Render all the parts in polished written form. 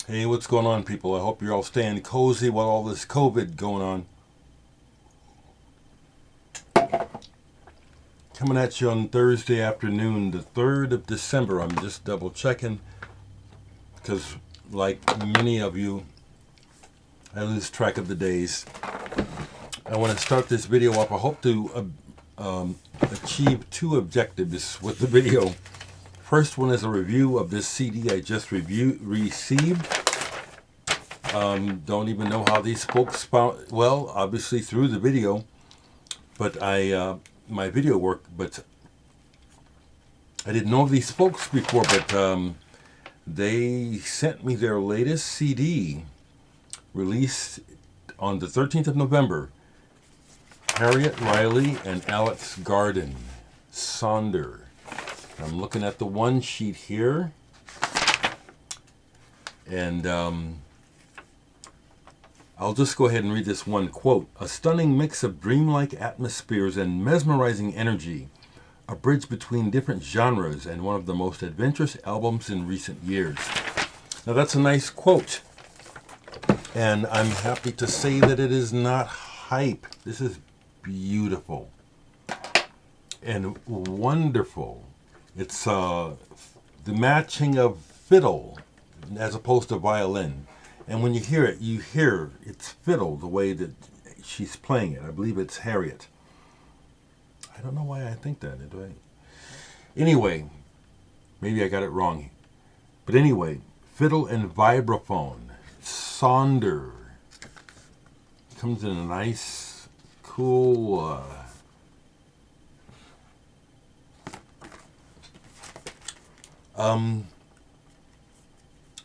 Hey, what's going on, people? I hope you're all staying cozy while all this COVID going on. Coming at you on Thursday afternoon, the 3rd of December. I'm just double checking because, like many of you, I lose track of the days. I want to start this video off. I hope to achieve two objectives with the video. First one is a review of this CD I just received. Don't even know how these folks found, well, obviously through the video, but my video work, but I didn't know these folks before, but they sent me their latest CD released on the 13th of November. Harriet Riley and Alex Garden, Sonder. I'm looking at the one sheet here, and I'll just go ahead and read this one quote. A stunning mix of dreamlike atmospheres and mesmerizing energy, a bridge between different genres, and one of the most adventurous albums in recent years. Now that's a nice quote, and I'm happy to say that it is not hype. This is beautiful and wonderful. It's the matching of fiddle as opposed to violin. And when you hear it, you hear it's fiddle the way that she's playing it. I believe it's Harriet. I don't know why I think that. Do I? Anyway, maybe I got it wrong. But anyway, fiddle and vibraphone. Sonder. Comes in a nice, cool...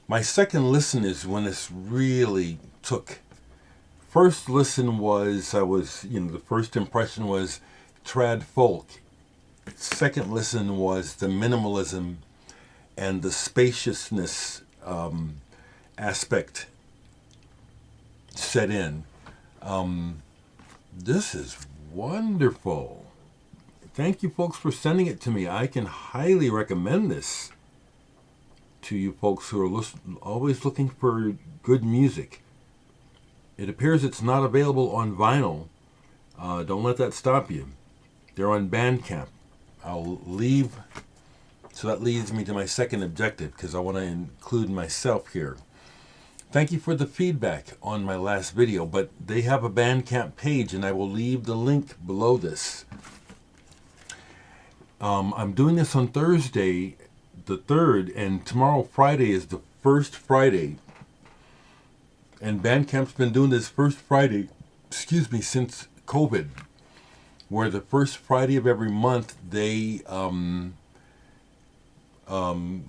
my second listen is when this really took. First listen was, the first impression was trad folk. Second listen was the minimalism and the spaciousness aspect set in. This is wonderful. Thank you folks for sending it to me. I can highly recommend this to you folks who are always looking for good music. It appears it's not available on vinyl. Don't let that stop you. They're on Bandcamp. I'll leave, so that leads me to my second objective, because I want to include myself here. Thank you for the feedback on my last video, but they have a Bandcamp page, and I will leave the link below this. I'm doing this on Thursday, the 3rd, and tomorrow Friday is the first Friday. And Bandcamp's been doing this first Friday, since COVID, where the first Friday of every month they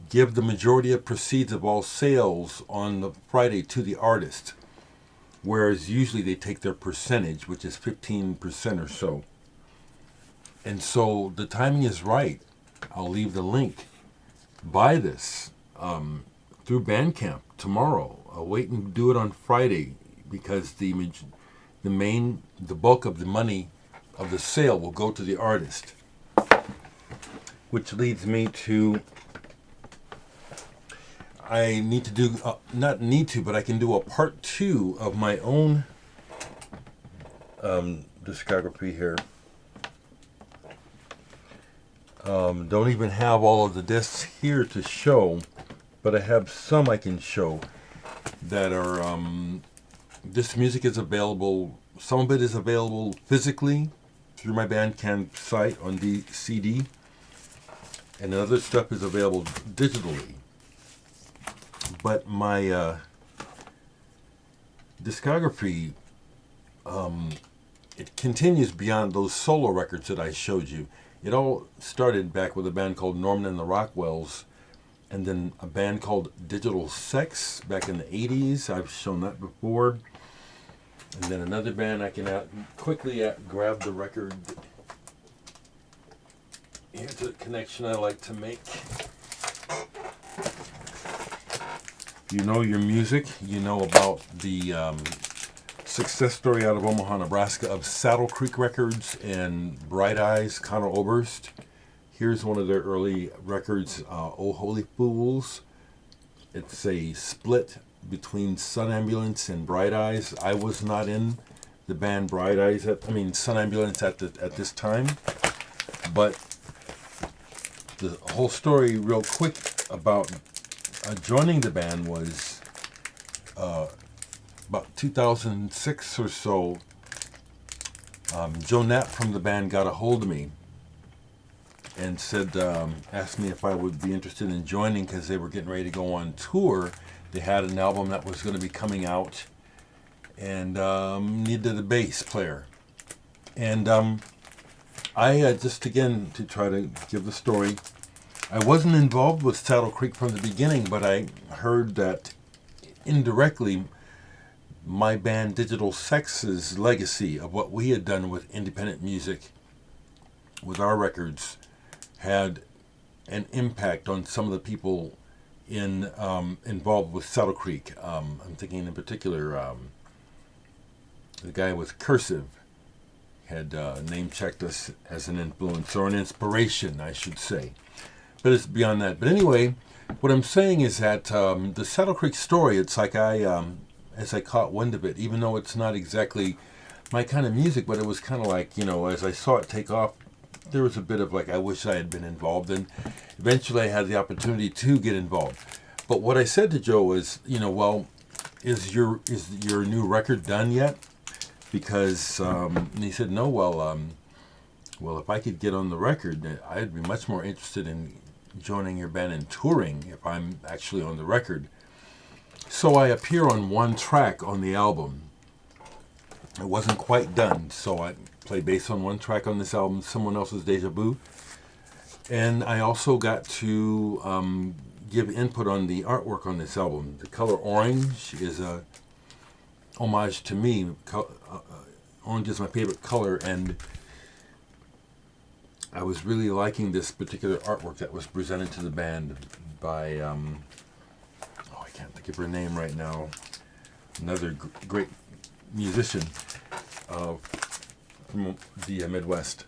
give the majority of proceeds of all sales on the Friday to the artist, whereas usually they take their percentage, which is 15% or so. And so the timing is right. I'll leave the link. Buy this through Bandcamp tomorrow. I'll wait and do it on Friday, because the bulk of the money of the sale will go to the artist. Which leads me to, I need to do, not need to, but I can do a part 2 of my own discography here. Don't even have all of the discs here to show, but I have some I can show that are, this music is available, some of it is available physically through my Bandcamp site on the CD, and other stuff is available digitally. But my discography, it continues beyond those solo records that I showed you. It all started back with a band called Norman and the Rockwells, and then a band called Digital Sex back in the 80s. I've shown that before. And then another band, I can quickly grab the record. Here's a connection I like to make. You know your music. You know about the success story out of Omaha, Nebraska of Saddle Creek Records and Bright Eyes, Conor Oberst. Here's one of their early records, Oh Holy Fools. It's a split between Sun Ambulance and Bright Eyes. I was not in the band Bright Eyes, Sun Ambulance at this time, but the whole story real quick about joining the band was about 2006 or so. Joe Knapp from the band got a hold of me and said, asked me if I would be interested in joining because they were getting ready to go on tour. They had an album that was going to be coming out and needed a bass player. And I just, again, to try to give the story, I wasn't involved with Saddle Creek from the beginning, but I heard that indirectly my band Digital Sex's legacy of what we had done with independent music, with our records, had an impact on some of the people involved with Saddle Creek. I'm thinking in particular the guy with Cursive had name-checked us as an influence, or an inspiration, I should say. But it's beyond that. But anyway, what I'm saying is that the Saddle Creek story, it's like as I caught wind of it, even though it's not exactly my kind of music, but it was kind of like, as I saw it take off, there was a bit of like, I wish I had been involved, and eventually I had the opportunity to get involved. But what I said to Joe was, well, is your new record done yet? Because and he said, no, well, if I could get on the record, I'd be much more interested in joining your band and touring if I'm actually on the record. So I appear on one track on the album. It wasn't quite done, so I play bass on one track on this album, someone else's Deja Vu. And I also got to give input on the artwork on this album. The color orange is a homage to me. Orange is my favorite color, and I was really liking this particular artwork that was presented to the band by, I can't think of her name right now, another great musician from the Midwest.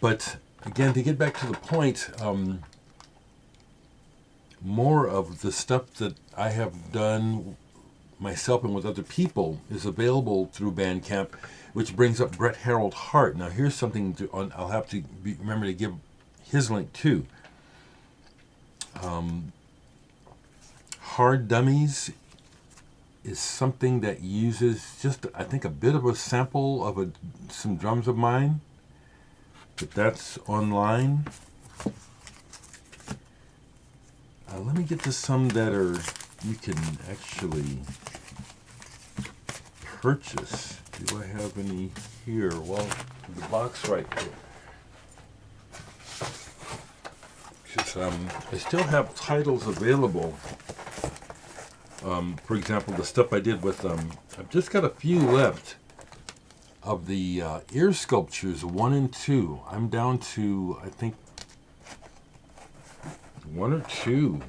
But again, to get back to the point, more of the stuff that I have done myself and with other people is available through Bandcamp, which brings up Brett Harold Hart. Now here's something I'll have to remember to give his link too. Hard Dummies is something that uses just, I think, a bit of a sample of some drums of mine, but that's online. Let me get to some that you can actually purchase. Do I have any here? Well, the box right there. I still have titles available. For example, the stuff I did with I've just got a few left of the ear sculptures 1 and 2. I'm down to, I think, 1 or 2.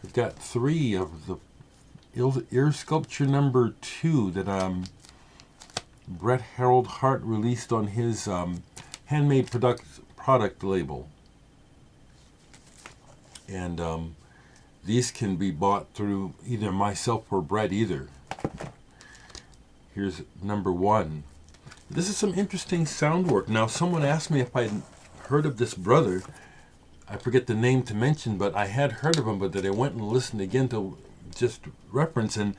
I've got 3 of the ear sculpture number 2 that Brett Harold Hart released on his handmade product label. And these can be bought through either myself or Brett either. Here's number 1. This is some interesting sound work. Now, someone asked me if I'd heard of this brother. I forget the name to mention, but I had heard of him, but that I went and listened again to just reference. And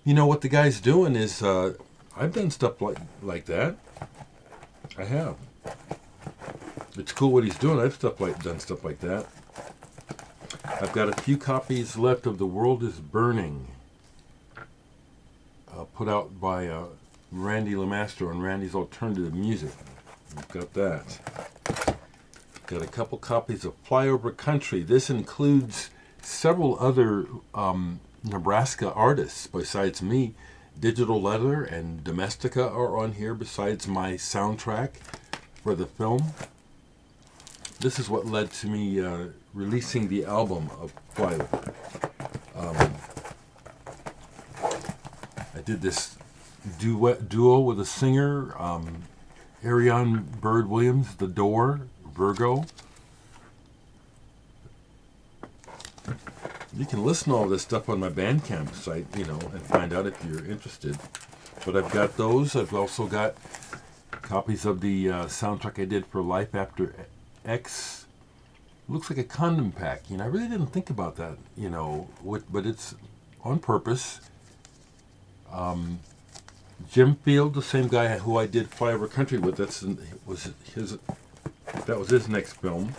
what the guy's doing is, I've done stuff like that. I have. It's cool what he's doing. I've done stuff like that. I've got a few copies left of The World is Burning, put out by Randy LeMaster on Randy's Alternative Music. I've got that. Got a couple copies of Flyover Country. This includes several other Nebraska artists besides me. Digital Leather and Domestica are on here besides my soundtrack for the film. This is what led to me releasing the album of Flyover. I did this duo with a singer, Ariane Bird Williams, The Door, Virgo. You can listen to all this stuff on my Bandcamp site, and find out if you're interested. But I've got those. I've also got copies of the soundtrack I did for Life After X. Looks like a condom pack. I really didn't think about that, but it's on purpose. Jim Field, the same guy who I did Flyover Country with, that was his next film.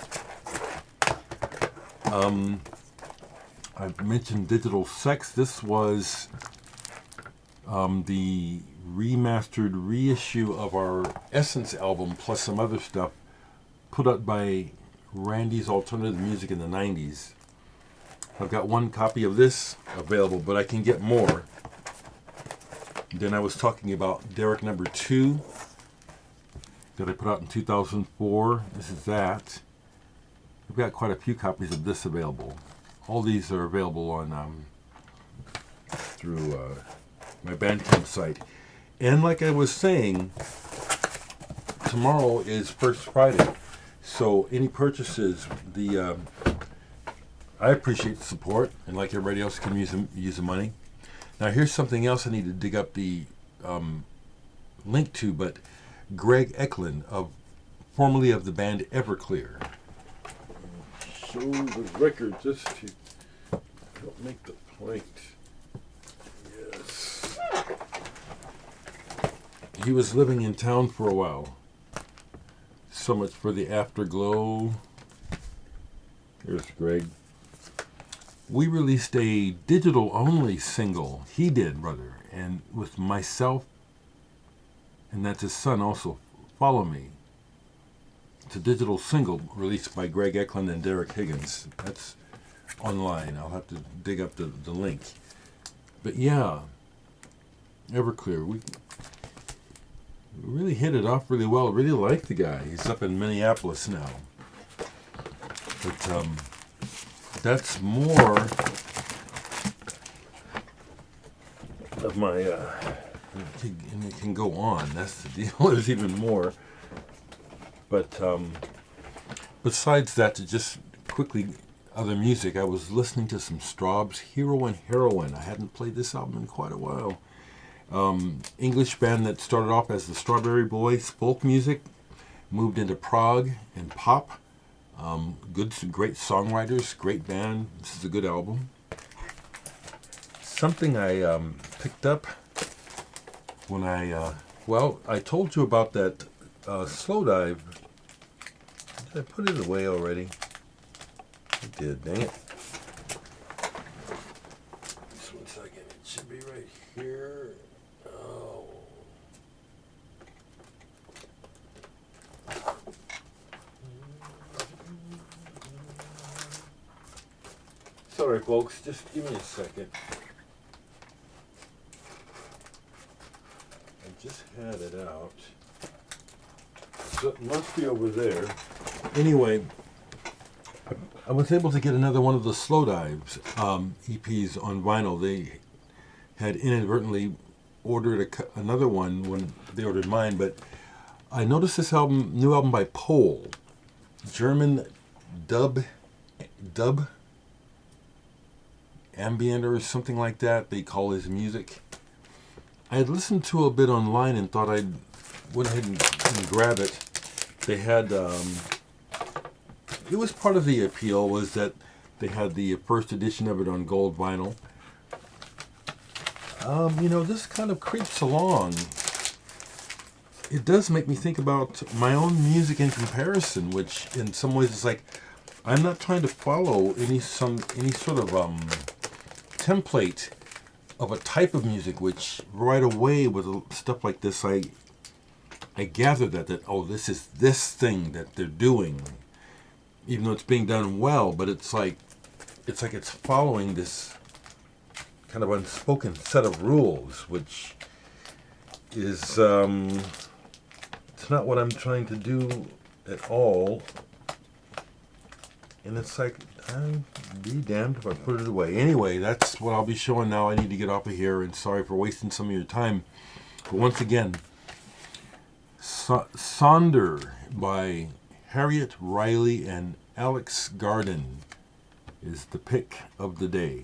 I mentioned Digital Sex. This was the remastered reissue of our Essence album, plus some other stuff, put out by Randy's Alternative Music in the 90s. I've got one copy of this available, but I can get more. Then I was talking about Dereck number 2 that I put out in 2004. This is that. I've got quite a few copies of this available. All these are available on through my Bandcamp site. And like I was saying, tomorrow is First Friday. So any purchases, I appreciate the support, and like everybody else can use the money. Now here's something else I need to dig up the link to, but Greg Eklund, formerly of the band Everclear. Show the record just to help make the point. Yes. He was living in town for a while. So much for the afterglow. Here's Greg. We released a digital-only single. He did, brother. And with myself, and that's his son also, Follow Me. It's a digital single released by Greg Eklund and Dereck Higgins. That's online. I'll have to dig up the link. But yeah, Everclear. We really hit it off really well. Really like the guy. He's up in Minneapolis now. But that's more of my, and it can go on. That's the deal. There's even more. But besides that, to just quickly, other music, I was listening to some Straub's Hero and Heroine. I hadn't played this album in quite a while. English band that started off as the Strawberry Boys, folk music, moved into prog and pop. Great songwriters, great band. This is a good album. Something I picked up when I told you about that slow dive. Did I put it away already? I did, dang it. Just 1 second. It should be right here. Oh. Sorry, folks. Just give me a second. I just had it out. So it must be over there. Anyway, I was able to get another one of the Slow Dives EPs on vinyl. They had inadvertently ordered another one when they ordered mine, but I noticed this new album by Pole, German dub ambient or something like that. They call his music. I had listened to a bit online and thought I'd went ahead and grab it. They had, it was part of the appeal was that they had the first edition of it on gold vinyl. This kind of creeps along. It does make me think about my own music in comparison, which in some ways is like, I'm not trying to follow any sort of template of a type of music, which right away with stuff like this, I gather that this is this thing that they're doing, even though it's being done well, but it's like it's following this kind of unspoken set of rules, which is it's not what I'm trying to do at all. And it's like, I'd be damned if I put it away. Anyway, that's what I'll be showing now. I need to get off of here, and sorry for wasting some of your time. But once again, Sonder by Harriet Riley and Alex Garden. is the pick of the day.